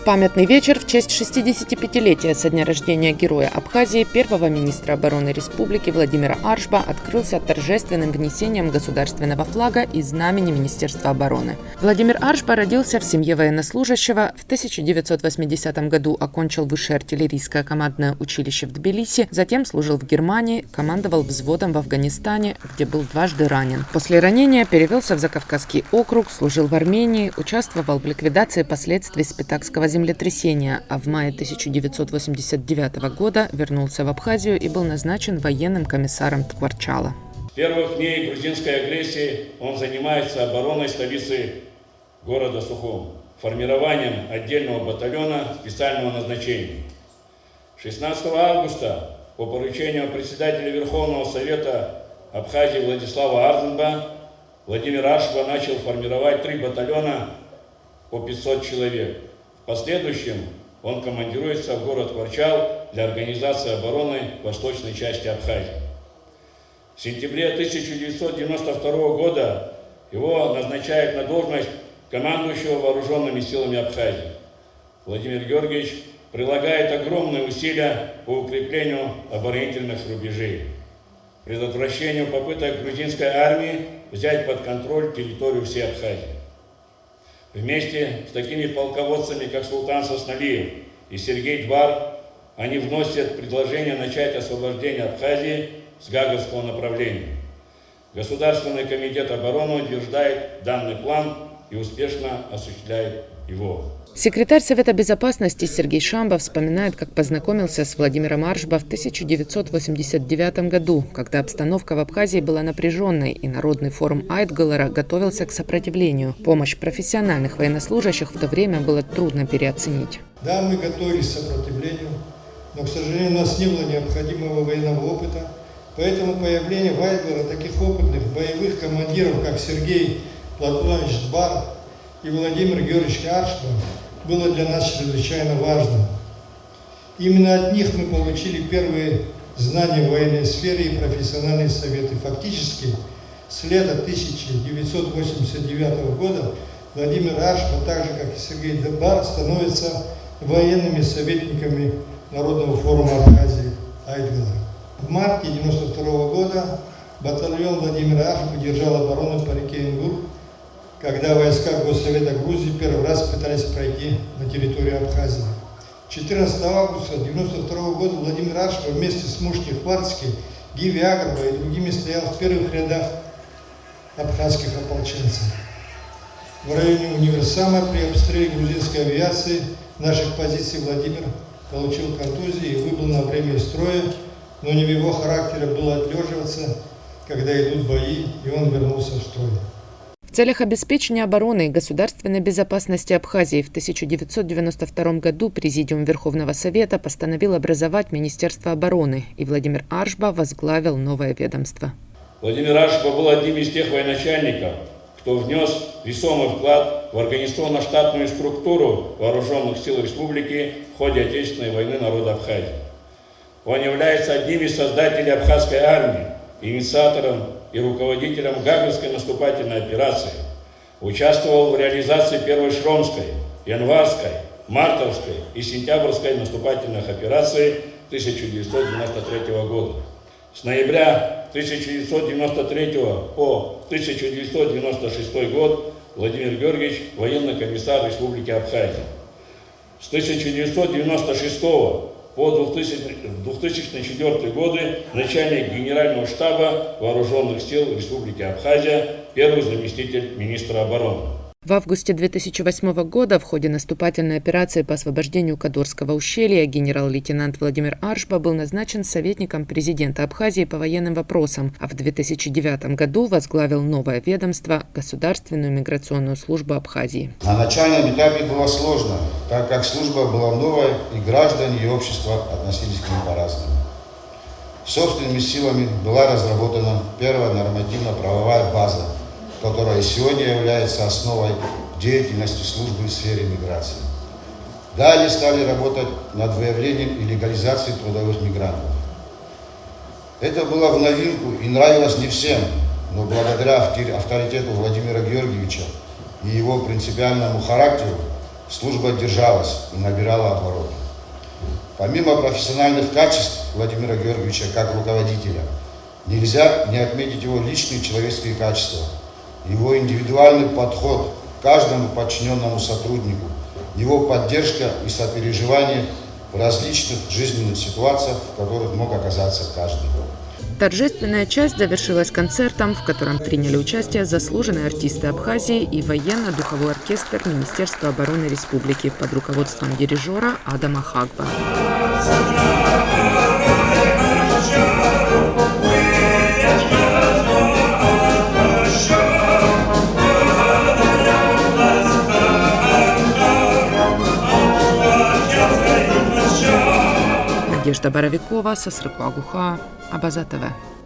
Памятный вечер в честь 65-летия со дня рождения героя Абхазии, первого министра обороны республики Владимира Аршба открылся торжественным внесением государственного флага и знамени Министерства обороны. Владимир Аршба родился в семье военнослужащего, в 1980 году окончил высшее артиллерийское командное училище в Тбилиси, затем служил в Германии, командовал взводом в Афганистане, где был дважды ранен. После ранения перевелся в Закавказский округ, служил в Армении, участвовал в ликвидации последствий Спитакского землетрясения, а в мае 1989 года вернулся в Абхазию и был назначен военным комиссаром Ткварчала. С первых дней грузинской агрессии он занимается обороной столицы города Сухум, формированием отдельного батальона специального назначения. 16 августа по поручению председателя Верховного Совета Абхазии Владислава Арзенба Владимир Аршба начал формировать 3 батальона по 500 человек. В последующем он командируется в город Ткварчал для организации обороны восточной части Абхазии. В сентябре 1992 года его назначают на должность командующего вооруженными силами Абхазии. Владимир Георгиевич прилагает огромные усилия по укреплению оборонительных рубежей, предотвращению попыток грузинской армии взять под контроль территорию всей Абхазии. Вместе с такими полководцами, как Султан Сосналиев и Сергей Двар, они вносят предложение начать освобождение Абхазии с Гагарского направления. Государственный комитет обороны утверждает данный план и успешно осуществляет его. Секретарь Совета безопасности Сергей Шамба вспоминает, как познакомился с Владимиром Аршба в 1989 году, когда обстановка в Абхазии была напряженной, и Народный форум Айтгалера готовился к сопротивлению. Помощь профессиональных военнослужащих в то время было трудно переоценить. Да, мы готовились к сопротивлению, но, к сожалению, у нас не было необходимого военного опыта, поэтому появление в Айтгалере таких опытных боевых командиров, как Сергей Платонович Двар и Владимир Георгиевич Аршба, было для нас чрезвычайно важно. Именно от них мы получили первые знания в военной сфере и профессиональные советы. Фактически, с лета 1989 года Владимир Аршба, так же как и Сергей Двар, становятся военными советниками Народного форума Абхазии Айтгалера. В марте 1992 года батальон Владимира Аршба держал оборону по реке Ингур, когда войска Госсовета Грузии первый раз пытались пройти на территорию Абхазии. 14 августа 1992 года Владимир Аршба вместе с Мушки Хварцки, Гиви Агрба и другими стоял в первых рядах абхазских ополченцев. В районе Универсама при обстреле грузинской авиации наших позиций Владимир получил контузию и выбыл на время из строя, но не в его характере было отлеживаться, когда идут бои, и он вернулся в строй. В целях обеспечения обороны и государственной безопасности Абхазии в 1992 году Президиум Верховного Совета постановил образовать Министерство обороны, и Владимир Аршба возглавил новое ведомство. Владимир Аршба был одним из тех военачальников, кто внес весомый вклад в организационно-штатную структуру вооруженных сил республики в ходе Отечественной войны народа Абхазии. Он является одним из создателей абхазской армии, инициатором и руководителем Гагарской наступательной операции, участвовал в реализации Первой Шромской, Январской, Мартовской и Сентябрьской наступательных операций 1993 года. С ноября 1993 по 1996 год Владимир Георгиевич – военный комиссар Республики Абхазия. С 1996 по 2004 годы начальник Генерального штаба Вооруженных сил Республики Абхазия, первый заместитель министра обороны. В августе 2008 года в ходе наступательной операции по освобождению Кадорского ущелья генерал-лейтенант Владимир Аршба был назначен советником президента Абхазии по военным вопросам, а в 2009 году возглавил новое ведомство – Государственную миграционную службу Абхазии. На начальном этапе было сложно, так как служба была новая, и граждане и общество относились к ним по-разному. Собственными силами была разработана первая нормативно-правовая база, которая сегодня является основой деятельности службы в сфере миграции. Далее стали работать над выявлением и легализацией трудовых мигрантов. Это было в новинку и нравилось не всем, но благодаря авторитету Владимира Георгиевича и его принципиальному характеру служба держалась и набирала обороты. Помимо профессиональных качеств Владимира Георгиевича как руководителя, нельзя не отметить его личные человеческие качества, его индивидуальный подход к каждому подчиненному сотруднику, его поддержка и сопереживание в различных жизненных ситуациях, в которых мог оказаться каждый. Торжественная часть завершилась концертом, в котором приняли участие заслуженные артисты Абхазии и военно-духовой оркестр Министерства обороны Республики под руководством дирижера Адама Хагба. Надежда Боровикова, Сосрыкуагуха, Абаза ТВ.